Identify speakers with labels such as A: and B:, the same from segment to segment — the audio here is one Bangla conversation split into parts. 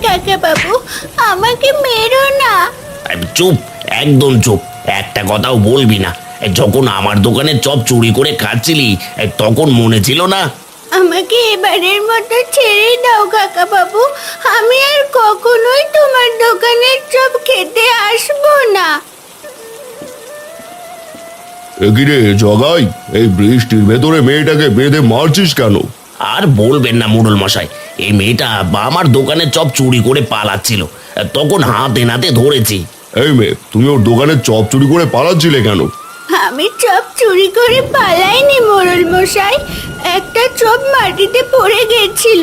A: কাকা বাবু, আমাকে মেরো না।
B: চুপ, একদম চুপ, একটা কথাও বলবি না। যখন আমার দোকানে চপ চুরি করে খাচ্ছিলি তখন মনে ছিল না?
A: আমাকে এবারের মতো ছেড়ে দাও কাকা বাবু, আমি আর কখনোই তোমার দোকানের চপ খেতে আসবো না।
C: এগিরে জগাই, এই বৃষ্টির ভেতরে মেয়েটাকে বেঁধে মারছিস কেন?
B: আর বলবেন না মোড়ল মশাই, এই মেয়েটা আমার দোকানে চপ চুরি করে পালাচ্ছিল, তখন হাতে নাতে ধরেছি।
C: এই মেয়ে, তুমি ওর দোকানে চপ চুরি করে পালাচ্ছিলে কেন?
A: আমি চপ চুরি করে পালাইনি মোড়ল মশাই, একটা চপ মাটিতে পড়ে গেছিল,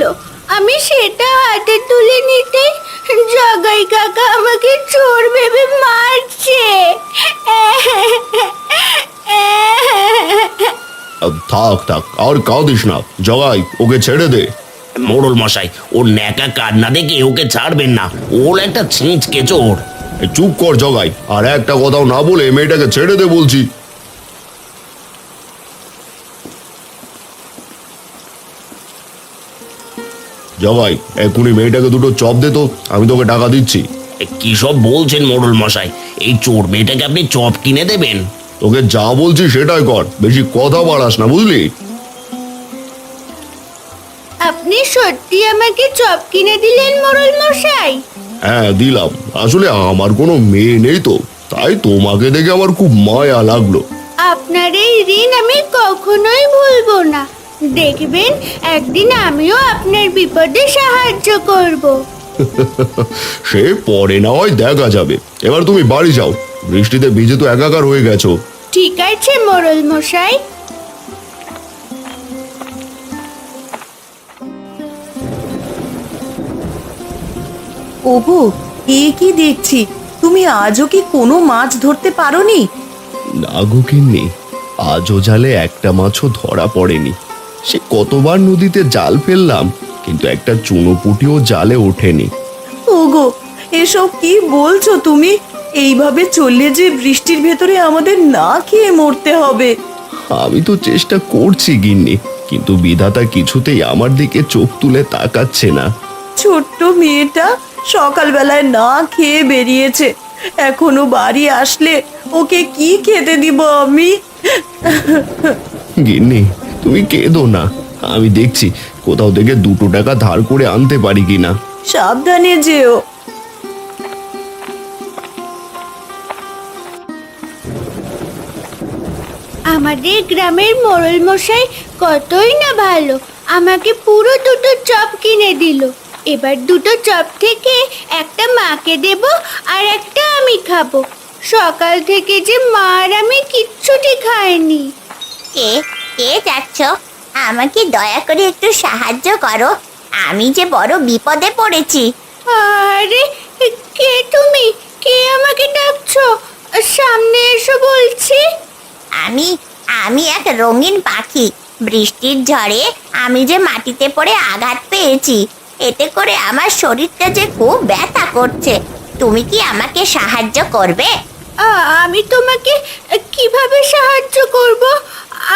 A: আমি সেটা হাতে তুলে নিতে জগাই কাকা আমাকে চোর ভেবে মারছে।
C: থাক থাক, আর কাঁদিস না জগাই, ওকে ছেড়ে দে।
B: মোড়ল মশাই, ওর ন্যাকা কান্না দেখে ওকে ছাড়বেন না, ওর একটা ছিঁচকে চোর।
C: চুপ কর জগাই, আর একটা কথাও না বলে মেয়েটাকে ছেড়ে দে বলছি। জগাই, এক্ষুনি মেয়েটাকে দুটো চপ দে তো, আমি তোকে টাকা দিচ্ছি।
B: কি সব বলছেন মোড়ল মশাই? এই চোর মেয়েটাকে আপনি চপ কিনে দেবেন?
C: তোকে যা বলছি সেটাই কর, বেশি কথা বাড়াস না, বুঝলি?
A: আপনি সত্যি আমাকে চপ কিনে দিলেন মোড়ল মশাই?
C: হ্যাঁ দিলাম, আসলে আমার কোনো মেয়ে নেই তো, তাই তোমাকে দেখে আমার খুব মায়া লাগলো।
A: আপনার এই ঋণ আমি কখনোই ভুলবো না, দেখবেন একদিন আমিও আপনার বিপদে সাহায্য করব।
C: সে পরে না হয় দেখা যাবে, এবার তুমি বাড়ি যাও, বৃষ্টিতে ভিজে তো একাকার হয়ে গেছো।
A: ঠিক আছে মোড়ল মশাই।
D: ওগো, এ কি দেখছি, তুমি আজও কি কোনো মাছ ধরতে পারোনি?
C: না গো গিন্নি, আজও জালে একটা মাছও ধরা পড়েনি। সে কতবার নদীতে জাল ফেললাম, কিন্তু একটা চুনোপুটিও জালে ওঠেনি।
D: ওগো, এসব কি বলছো তুমি? এইভাবে চললে যে বৃষ্টির ভেতরে আমাদের না খেয়ে মরতে হবে।
C: আমি তো চেষ্টা করছি গিন্নি, কিন্তু বিধাতা কিছুতেই আমার দিকে চোখ তুলে তাকাচ্ছে না।
D: ছোট্ট মেয়েটা সকালবেলায় না খেয়ে বেরিয়েছে, এখনো বাড়ি আসলে ওকে কি খেতে দিব আমি?
C: গিন্নি, তুমি কেঁদো না, আমি দেখছি কোথাও থেকে 2 টাকা ধার করে আনতে পারি কিনা।
D: সাবধানে যেও।
A: আমাদের গ্রামের মোড়ল মশাই কতই না ভালো, আমাকে পুরো 2টো চপ কিনে দিল। এবার 2টো চপ থেকে একটা মাকে দেব আর একটা আমি খাবো। সকাল থেকে যে মা আর আমি কিচ্ছুটি খাইনি।
E: কে কে যাচ্ছ? আমাকে দয়া করে একটু সাহায্য করো, আমি যে বড় বিপদে পড়েছি।
A: আরে কে তুমি? কে আমাকে ডাকছো? সামনে এসো বলছি।
E: আমি আমি এক রঙিন পাখি, বৃষ্টির ঝড়ে আমি যে মাটিতে পড়ে আঘাত পেয়েছি, এতে করে আমার শরীরটা যে খুব ব্যথা করছে। তুমি কি আমাকে সাহায্য করবে?
A: আমি তোমাকে কিভাবে সাহায্য করব?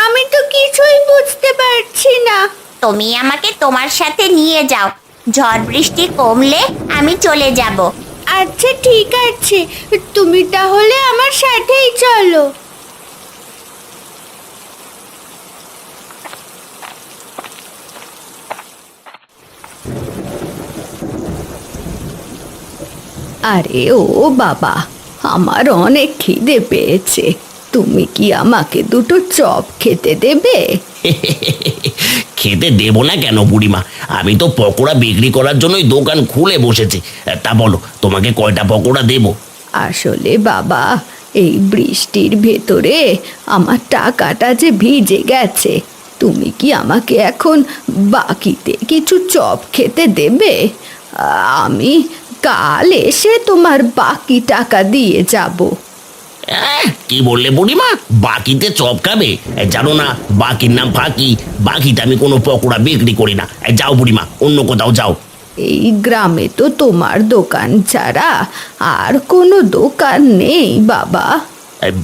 A: আমি তো কিছুই বুঝতে পারছি না।
E: তুমি আমাকে তোমার সাথে নিয়ে যাও, ঝড় বৃষ্টি কমলে আমি চলে যাব।
A: আচ্ছা ঠিক আছে, তুমি তাহলে আমার সাথেই চলো।
F: আরে ও বাবা, আমার অনেক খিদে পেয়েছে, তুমি কি আমাকে 2টো চপ খেতে দেবে?
B: খেতে দেবো না কেন বুড়িমা, আমি তো পকোড়া বিক্রি করার জন্যই দোকান খুলে বসেছি। তা বলো, তোমাকে কয়টা পকোড়া দেবো?
F: আসলে বাবা, এই বৃষ্টির ভেতরে আমার টাকাটা যে ভিজে গেছে, তুমি কি আমাকে এখন বাকিতে কিছু চপ খেতে দেবে? আমি কাল এসে তোমার বাকি টাকা দিয়ে যাব।
B: কি বললে বুড়িমা? বাকিতে চপ খাবে? জানো না বাকির নাম ফাঁকি, বাকিতে আমি কোনো পকোড়া বিক্রি করি না। যাও বুড়িমা, অন্য কোথাও যাও।
F: এই গ্রামে তো তোমার দোকান ছাড়া আর কোনো দোকান নেই বাবা।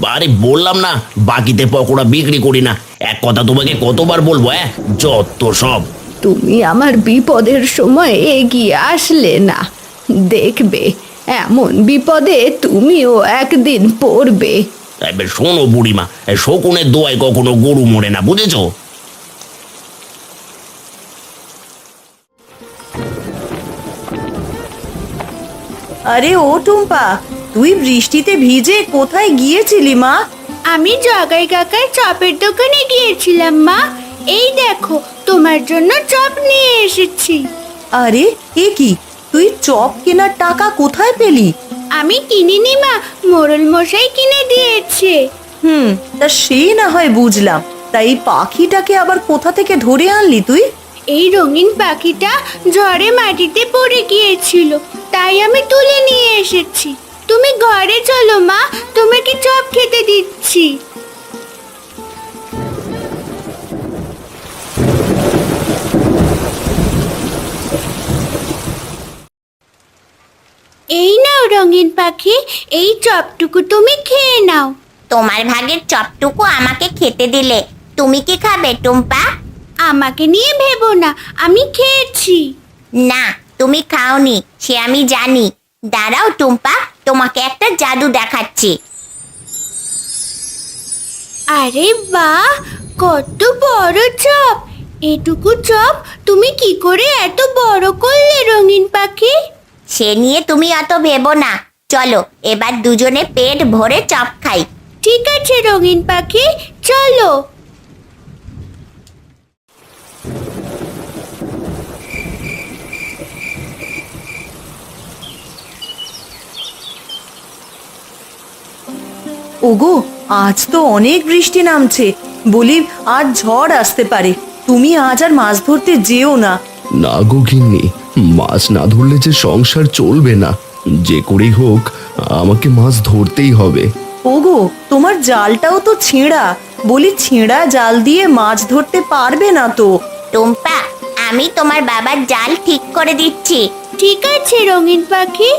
B: বারে বললাম না বাকিতে পকোড়া বিক্রি করি না, এক কথা তোমাকে কতবার বলবো? যত সব।
F: তুমি আমার বিপদের সময় এগিয়ে আসলে না, দেখবে এমন বিপদে তুমিও একদিন পড়বে।
B: এবার শোনো বুড়িমা, শকুনের দোয়ায় কখনো গরু মরে না, বুঝেছো?
D: আরে ও টুম্পা, তুই বৃষ্টিতে ভিজে কোথায় গিয়েছিলি মা?
A: আমি জগাই কাকার চপের দোকানে গিয়েছিলাম মা। এই দেখো তোমার জন্য চপ নিয়ে এসেছি।
D: আরে এ কি, তুই চপ কেনার টাকা কোথায় পেলি?
A: আমি কিনিনি মা, মোড়ল মশাই কিনে দিয়েছে।
D: তা সে না হয় বুঝলাম, তাই এই পাখিটাকে আবার কোথা থেকে ধরে আনলি তুই?
A: এই রঙিন পাখিটা ঝড়ে মাটিতে পড়ে গিয়েছিল, তাই আমি তুলে নিয়ে এসেছি। তুমি ঘরে চলো মা, তোমাকে চপ খেতে দিচ্ছি। এই নাও রঙিন পাখি, এই চপটুকু তুমি খেয়ে নাও।
E: তোমার ভাগের চপটুকু আমাকে খেতে দিলে, তুমি কি খাবে টুম্পা?
A: আমাকে নিয়ে ভেবো না, আমি খেয়েছি।
E: না, তুমি খাওনি সে আমি জানি। দাঁড়াও টুম্পা, তোমাকে একটা জাদু দেখাচ্ছি।
A: আরে বাহ, কত বড় চপ! এটুকু চপ তুমি কি করে এত বড় করলে রঙিন পাখি?
E: সে নিয়ে তুমি অত ভেবো না, চলো এবার দুজনে পেট ভরে চপ খাই।
A: ঠিক আছে রঙিন পাখি, চলো।
D: ওগো, আজ তো অনেক বৃষ্টি নামছে, বলি আর ঝড় আসতে পারে। তুমি আজ আর মাছ ধরতে যেও না।
C: না গো গিন্নি, মাছ না ধরলে যে সংসার চলবে না। যে করেই হোক আমাকে মাছ ধরতেই হবে।
D: ওগো, তোমার জালটাও তো ছেঁড়া, বলি ছেঁড়া জাল দিয়ে মাছ ধরতে পারবে না তো?
E: টুম্পা, আমি তোমার বাবার জাল ঠিক করে দিচ্ছি।
A: ঠিক আছে রঙিন পাখি।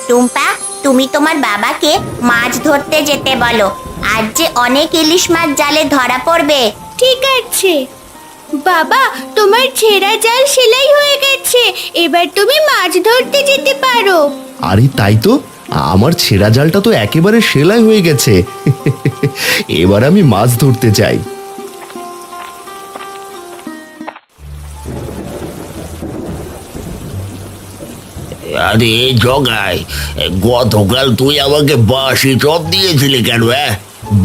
E: টুম্পা, তুমি তোমার বাবাকে মাছ ধরতে যেতে বলো। আজ যে অনেক ইলিশ মাছ জালে ধরা পড়বে।
A: ঠিক আছে বাবা, তোমার ছেঁড়া জাল সেলাই হয়ে গেছে, এবার তুমি মাছ ধরতে যেতে পারো।
C: আরে তাই তো, আমার ছেঁড়া জালটা তো একেবারে সেলাই হয়ে গেছে। এবার আমি মাছ ধরতে চাই।
B: আরে জগাই, গতকাল তুই আমাকে বাসি চপ দিয়েছিলি কেন?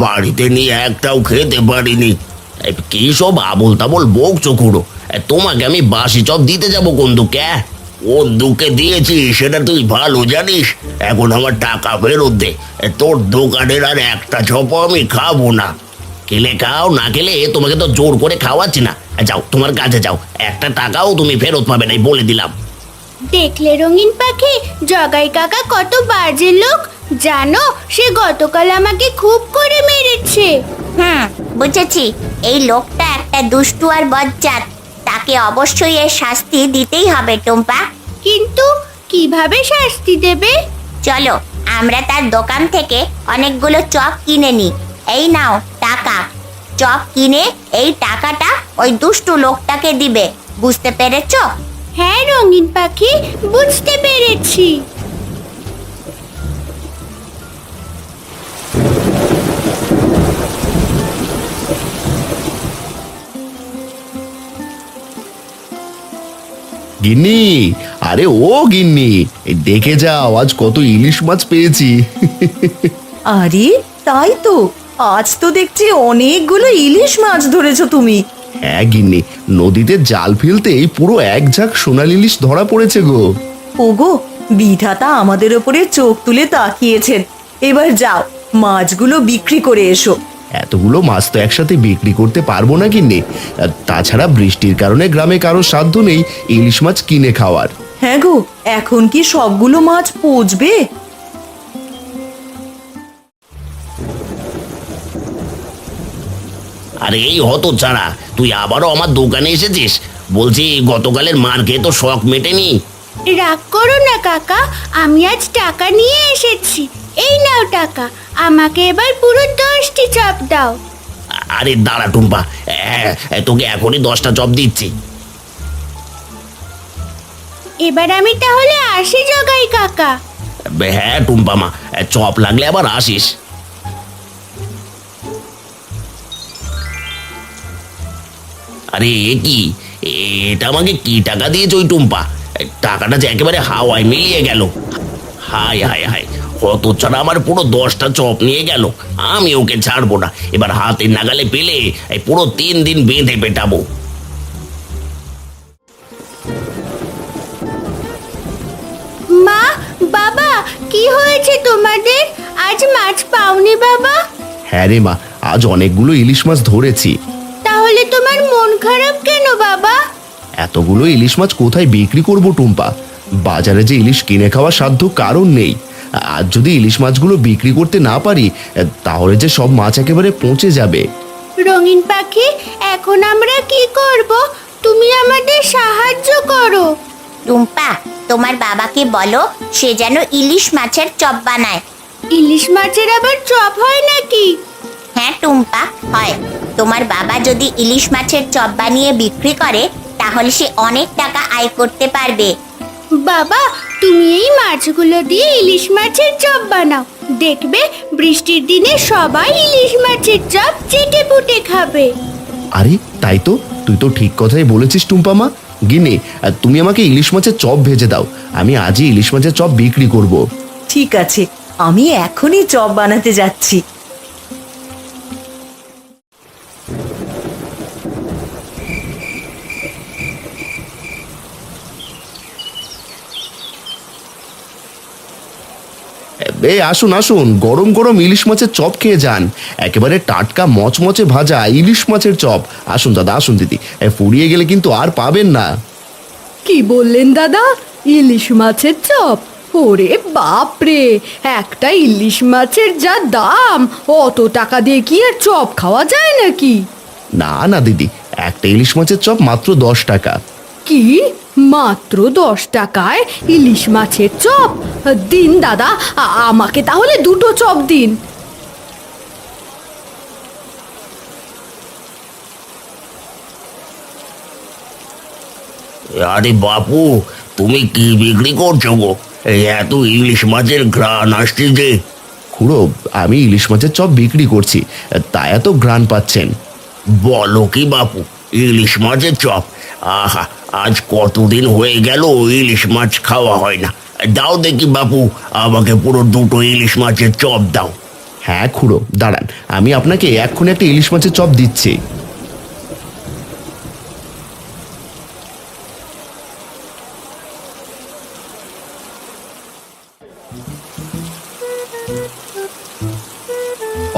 B: বাড়িতে নিয়ে একটাও খেতে পারিনি। কি সব আবোল তাবোল বকছো খুড়ো? তোমাকে আমি বাসি চপ দিতে যাবো কোন দুঃখে? কোন দুঃখে দিয়েছি সেটা তুই ভালো জানিস। এখন আমার টাকা ফেরত দে, তোর দোকানের আর একটা চপও আমি খাবো না। খেলে খাও, না খেলে তোমাকে তো জোর করে খাওয়াচ্ছি না। যাও তোমার কাছে যাও, একটা টাকাও তুমি ফেরত পাবে না, বলে দিলাম।
A: দেখলে রঙিন পাখি, জগাই কাকা কত বাজে লোক জানো? সে গতকাল আমাকে খুব করে মেরেছে।
E: বুঝেছি, এই লোকটা একটা দুষ্টু আর বজ্জাত। তাকে অবশ্যই এর শাস্তি দিতেই হবে টুম্পা।
A: কিন্তু কিভাবে শাস্তি দেবে?
E: চলো আমরা তার দোকান থেকে অনেকগুলো চপ কিনে নিই। এই নাও টাকা। চপ কিনে এই টাকাটা ওই দুষ্টু লোকটাকে দিবে, বুঝতে পেরেছো?
A: হ্যাঁ রঙিন পাখি, বুঝতে পেরেছি।
C: গিন্নি, আরে ও গিন্নি, এই দেখে যাও আজ কত ইলিশ মাছ পেয়েছি।
D: আরে তাই তো, আজ তো দেখছি অনেকগুলো ইলিশ মাছ ধরেছো তুমি।
C: হ্যাঁ গিন্নি, নদীতে জাল ফেলতেই পুরো এক ঝাঁক সোনালি ইলিশ ধরা পড়েছে গো।
D: ওগো, বিধাতা আমাদের ওপরে চোখ তুলে তাকিয়েছেন। এবার যাও, মাছগুলো বিক্রি করে এসো।
C: এতগুলো মাছ তো একসাথে বিক্রি করতে পারবো না গিন্নি। তাছাড়া বৃষ্টির কারণে গ্রামে কারো সাধ্য নেই ইলিশ মাছ কিনে খাওয়ার।
D: হ্যাঁ গো, এখন কি সবগুলো মাছ পচবে?
B: আরে এই হতচ্ছাড়া, তুই আবারও আমার দোকানে এসেছিস? বলছি গতকালের মার খেয়ে তো শখ মেটেনি।
A: রাগ করো না কাকা, আমি আজ টাকা নিয়ে এসেছি। এই নাও টাকা, আমাকে এবার পুরো 10টি চপ দাও।
B: আরে দাঁড়া টুম্পা, তোকে এখনই 10টা চপ দিচ্ছি।
A: এবার আমি তাহলে আসি জগাই কাকা।
B: হ্যাঁ টুম্পা মা, চপ লাগলে আবার আসিস। আরে এ কি, এটা আমাকে কি টাকা দিয়েছ ওই টুম্পা? টাকাটা যে একেবারে হাওয়ায় মিলিয়ে গেল। হায় হায় হায়, কত ছাড়া আমার পুরো 10টা চপ নিয়ে গেল। আমি ওকে ছাড়বো না, এবার হাতের নাগালে পেলে এই পুরো 3 দিন বেঁধে পেটাবো।
A: মা, বাবা, কি হয়েছে তোমাদের? আজ মাছ পাওনি বাবা?
C: হ্যাঁ রে মা, আজ অনেকগুলো ইলিশ মাছ ধরেছি।
A: তাহলে তোমার মন খারাপ কেন বাবা?
C: এতগুলো ইলিশ মাছ কোথায় বিক্রি করব টুম্পা? বাজারে যে ইলিশ কিনে খাওয়ার সাধ্য কারণ নেই। আজ যদি ইলিশ মাছগুলো বিক্রি করতে না পারি, তাহলে যে সব মাছ একেবারে পচে যাবে।
A: রঙিন পাখি, এখন আমরা কি করব? তুমি আমাদের সাহায্য করো।
E: টুম্পা, তোমার বাবাকে বলো সে যেন ইলিশ মাছের চপ বানায়।
A: ইলিশ মাছের আবার চপ হয় নাকি?
E: হ্যাঁ টুম্পা, হয়। তোমার বাবা যদি ইলিশ মাছের চপ বানিয়ে বিক্রি করে তাহলে সে অনেক টাকা আয় করতে পারবে।
A: বাবা, তুমি এই মাছগুলো দিয়ে ইলিশ মাছের চপ বানাও, দেখবে বৃষ্টির দিনে সবাই ইলিশ মাছের চপ চেটে পুটে খাবে।
C: আরে তাই তো, তুই তো ঠিক কথাই বলেছিস টুম্পা মা। গিন্নি, তুমি আমাকে ইলিশ মাছের চপ ভেজে দাও, আমি আজই ইলিশ মাছের চপ বিক্রি করব।
D: ঠিক আছে, আমি এখনই চপ বানাতে যাচ্ছি।
C: আসুন আসুন, গরম গরম ইলিশ মাছের চপ খেয়ে যান। একেবারে টাটকা মচমচে ভাজা ইলিশ মাছের চপ। আসুন দাদা, আসুন দিদি, ফুরিয়ে গেলে কিন্তু আর পাবেন না।
F: কি বললেন দাদা? ইলিশ মাছের চপ? ওরে বাপরে, একটা ইলিশ মাছের যা দাম, অত টাকা দিয়ে কি আর চপ খাওয়া যায় নাকি?
C: না না দিদি, একটা ইলিশ মাছের চপ মাত্র 10 টাকা।
F: কি, মাত্র 10 টাকায় ইলিশ মাছের চপ? দিন দাদা, আমাকে তাহলে 2টো চপ দিন।
B: আরে বাপু, তুমি কি বিক্রি করছো গো? এই এত ইলিশ মাছের ঘ্রাণ আসছে যে।
C: খুড়ো, আমি ইলিশ মাছের চপ বিক্রি করছি, তা এত ঘ্রাণ পাচ্ছেন?
B: বলো কি বাপু, ইলিশ মাছের চপ? আহা, আজ কতদিন হয়ে গেল ইলিশ মাছ খাওয়া হয় না। দাও দেখি বাপু, আমাকে পুরো 2টো ইলিশ মাছের চপ দাও।
C: হ্যাঁ খুড়ো, দাঁড়ান, আমি আপনাকে এক্ষুনি একটা ইলিশ মাছের চপ দিচ্ছি।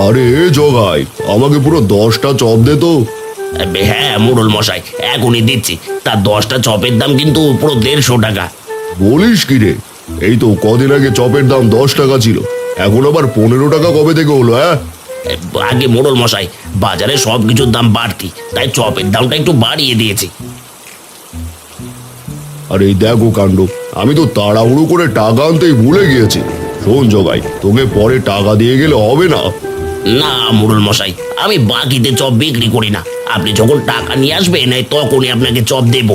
C: আরে জগাই, আমাকে পুরো 10টা চপ দে তো।
B: হ্যাঁ মোড়ল মশাই, এখনই দিচ্ছি। তার 10টা চপের দাম কিন্তু পুরো 150 টাকা।
C: বলিস কি রে, এই তো কদিন আগে চপের দাম 10 টাকা ছিল, এখন আবার 15 টাকা কবে থেকে হলো? হ্যাঁ
B: আগে মোড়ল মশাই, বাজারে সব কিছুর দাম বাড়তি, তাই চপের দামটা একটু বাড়িয়ে দিয়েছি।
C: আরে এই দেখো কাণ্ড, আমি তো তাড়াহুড়ো করে টাকা আনতেই ভুলে গিয়েছি। শোন জগাই, তোকে পরে টাকা দিয়ে গেলে হবে না।
B: না মোড়ল মশাই, আমি বাকিতে চপ বিক্রি করি না। আপনি যখন টাকা নিয়ে আসবেন তখনই আপনাকে চপ দেব।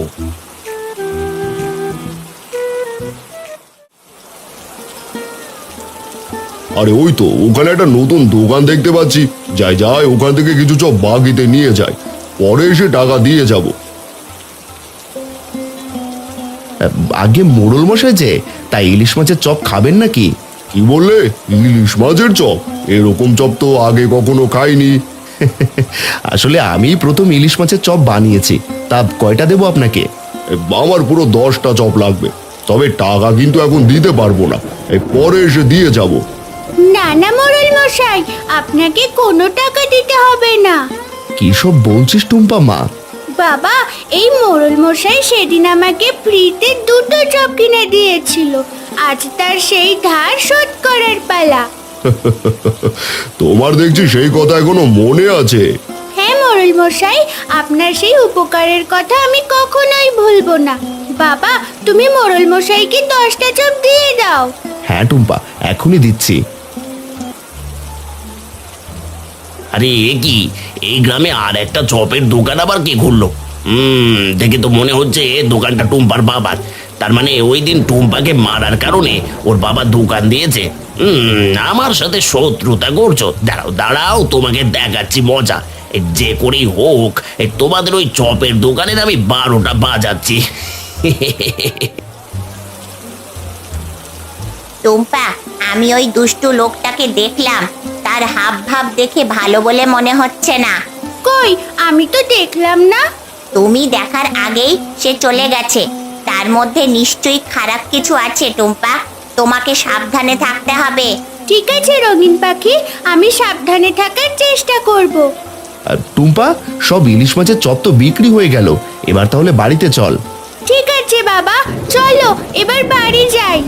C: আরে ওই তো ওখানে একটা নতুন দোকান দেখতে পাচ্ছি, যাই যাই ওখান থেকে কিছু চপ বাকিতে নিয়ে যাই, পরে এসে টাকা দিয়ে যাব। আগে মোড়ল মশাই যে, তাই ইলিশ মাছের চপ খাবেন নাকি? কি বললে, ইলিশ মাছের চপ? এরকম চপ তো আগে কখনো খাইনি। আসলে আমি প্রথম ইলিশ মাছের চপ বানিয়েছি, তা কয়টা দেবো আপনাকে? আমার পুরো 10টা চপ লাগবে, তবে টাকা কিন্তু এখন দিতে পারবো না, পরে এসে দিয়ে যাব।
A: না না মোড়ল মশাই, আপনাকে কোনো টাকা দিতে হবে না।
C: কি সব বলছিস টুম্পা মা?
A: বাবা, এই মোড়ল মশাই সেদিন আমাকে ফ্রিতে 2টো চপ কিনে দিয়েছিল, আজ তার সেই ধার শোধ করার পালা।
C: তোমার দেখছি সেই কথা এখনো মনে আছে।
A: হ্যাঁ মোড়ল মশাই, আপনার সেই উপকারের কথা আমি কখনোই ভুলবো না। বাবা, তুমি মোড়ল মশাইকে 10টা চপ দিয়ে দাও।
C: হ্যাঁ টুম্পা, এখনই দিচ্ছি।
B: আরে এ কি, এই গ্রামে আর একটা চপের দোকান আবার কে খুললো? দেখে তো মনে হচ্ছে দোকানটা টুম্পার বাবার। তার মানে ওই দিন টুম্পাকে মারার কারণে ওর বাবা দোকান দিয়েছে। আমার সাথে শত্রুতা করছো? দাঁড়াও দাঁড়াও, তোমাকে দেখাচ্ছি মজা। যে করেই হোক তোমাদের ওই চপের দোকানের আমি 12টা বাজাচ্ছি।
E: টুম্পা, আমি ওই দুষ্টু লোকটাকে দেখলাম, তার হাব ভাব দেখে ভালো বলে মনে হচ্ছে না।
A: কই, আমি তো দেখলাম না।
E: তুমি দেখার আগেই সে চলে গেছে, তার মধ্যে নিশ্চয়ই খারাপ কিছু আছে টুম্পা, তোমাকে সাবধানে থাকতে হবে।
A: ঠিক আছে রঙিন পাখি, আমি সাবধানে থাকার চেষ্টা করব।
C: আর টুম্পা, সব ইলিশ মাছের চপ তো বিক্রি হয়ে গেল, এবার তাহলে বাড়িতে চল।
A: ঠিক আছে বাবা, চলো এবার বাড়ি যাই।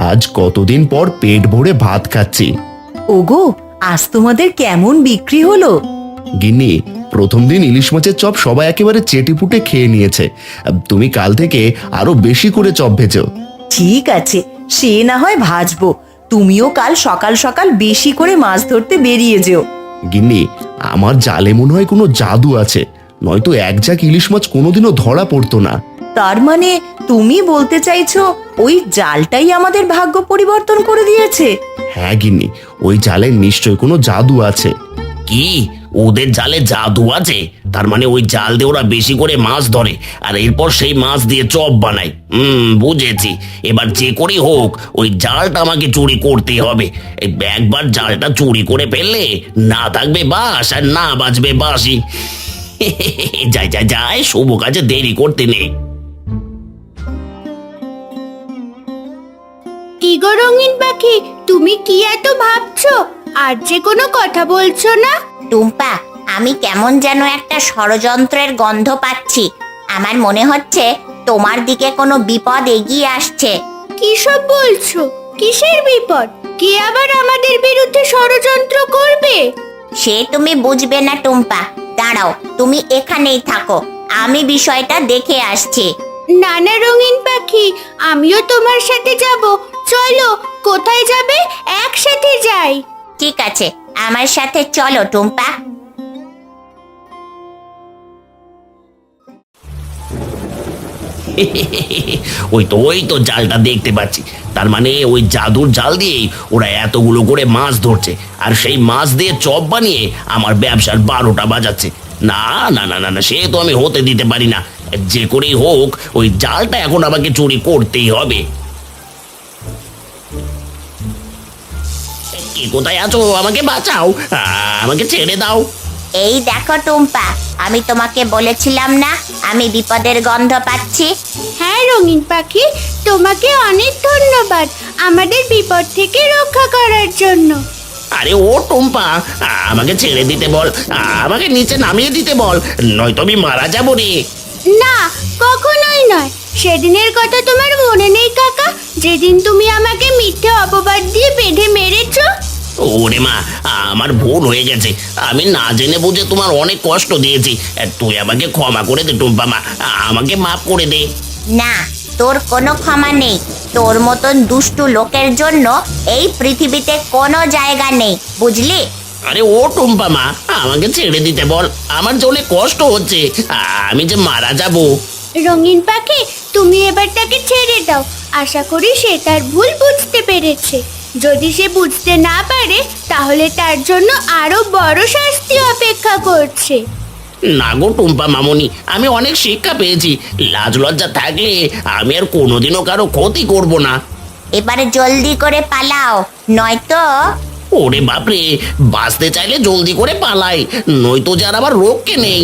C: আজ কতদিন পর পেট ভরে ভাত খাচ্ছি।
D: ওগো, আজ তোমাদের কেমন বিক্রি হলো?
C: গিন্নি, প্রথম দিন ইলিশ মাছের চপ সবাই একেবারে চেটেপুটে খেয়ে নিয়েছে। তুমি কাল থেকে আরো বেশি করে চপ ভেজো।
D: ঠিক আছে, সে না হয় ভাজবো, তুমিও কাল সকাল সকাল বেশি করে মাছ ধরতে বেরিয়ে যেও।
C: গিন্নি, আমার জালে মনে হয় কোনো জাদু আছে, নয়তো এক ঝাঁক ইলিশ মাছ কোনোদিনও ধরা পড়তো না।
D: তার মানে তুমি বলতে চাইছো ওই জালটাই আমাদের ভাগ্য পরিবর্তন করে দিয়েছে?
C: হ্যাঁ গিন্নি, ওই জালে নিশ্চয় কোনো জাদু আছে।
B: কি, ওদের জালে জাদু আছে? তার মানে ওই জাল দিয়ে ওরা বেশি করে মাছ ধরে আর এরপর সেই মাছ দিয়ে চপ বানায়। বুঝেছি। এবার যে করে হোক ওই জালটা আমাকে চুরি করতেই হবে। এই একবার জালটা চুরি করে ফেললে না থাকবে বাস আর না বাজবে বাঁশি। যাই যাই যাই, শুভ কাজে দেরি করতে নেই।
A: কি গো রঙিন পাখি, তুমি কি এত ভাবছো? আর যে কোনো কথা বলছো না?
E: টুম্পা, আমি কেমন যেন একটা ষড়যন্ত্রের গন্ধ পাচ্ছি। আমার মনে হচ্ছে তোমার দিকে কোনো বিপদ এগিয়ে আসছে।
A: কি সব বলছো? কিসের বিপদ? কে আবার আমাদের বিরুদ্ধে ষড়যন্ত্র করবে?
E: সে তুমি বুঝবে না টুম্পা, দাঁড়াও, তুমি এখানেই থাকো, আমি বিষয়টা দেখে আসছি।
A: নানা রঙিন পাখি, আমিও তোমার সাথে যাব। চলো, কোথায় যাবে? একসাথে যাই।
E: ঠিক আছে, আমার সাথে চলো টুম্পা।
B: ওই তো জালটা দেখতে পাচ্ছি। তার মানে ওই জাদুর জাল দিয়েই ওরা এতগুলো করে মাছ ধরছে আর সেই মাছ দিয়ে চপ বানিয়ে আমার ব্যবসার 12টা বাজাচ্ছে। না না না না না, সে তো আমি হতে দিতে পারি না। যে করেই হোক ওই জালটা এখন আমাকে চুরি করতেই হবে। কে কোথায় আছো? আমাকে বাঁচাও, আমাকে ছেড়ে দাও।
E: এই দেখো টুম্পা, আমি তোমাকে বলেছিলাম না আমি বিপদের গন্ধ পাচ্ছি।
A: হ্যাঁ রঙিন পাখি, তোমাকে অনেক ধন্যবাদ আমাদের বিপদ থেকে রক্ষা করার জন্য।
B: আরে ও টুম্পা, আমাকে ছেড়ে দিতে বল, আমাকে নিচে নামিয়ে দিতে বল, নয়তো আমি মারা যাবো রে।
A: না, কখনোই নয়। সেদিনের কথা তোমার মনে নেই কাকা, যেদিন তুমি আমাকে মিথ্যে অপবাদ দিয়ে বেঁধে মেরেছো?
B: ওরে মা, আমার ভুল হয়ে গেছে। আমি না জেনে বুঝে তোমার অনেক কষ্ট দিয়েছি। তুই আমাকে ক্ষমা করে দে টুম্পা মা, আমাকে মাফ করে দে।
E: না, তোর কোনো ক্ষমা নেই। তোর মতন দুষ্টু লোকের জন্য এই পৃথিবীতে কোনো জায়গা নেই, বুঝলি?
B: আরে ও টুম্পা মা, আমাকে ছেড়ে দিতে বল, আমার যে অনেক কষ্ট হচ্ছে, আমি যে মারা যাবো।
A: রঙিন পাখি, তুমি এবার তাকে ছেড়ে দাও। আশা করি সে তার ভুল বুঝতে পেরেছে। যদি সে বুঝতে না পারে তাহলে তার জন্য আরো বড় শাস্তি অপেক্ষা করছে।
B: না গো টুম্পা মামনি, আমি অনেক শিক্ষা পেয়েছি। লাজ লজ্জা থাকলে আমি আর কোনোদিনও কারো ক্ষতি করব না।
E: এবারে জলদি করে পালাও, নয়তো
B: ওরে বাপরে, বাঁচতে চাইলে জলদি করে পালাই, নয়তো যার আবার রক্ষে নেই।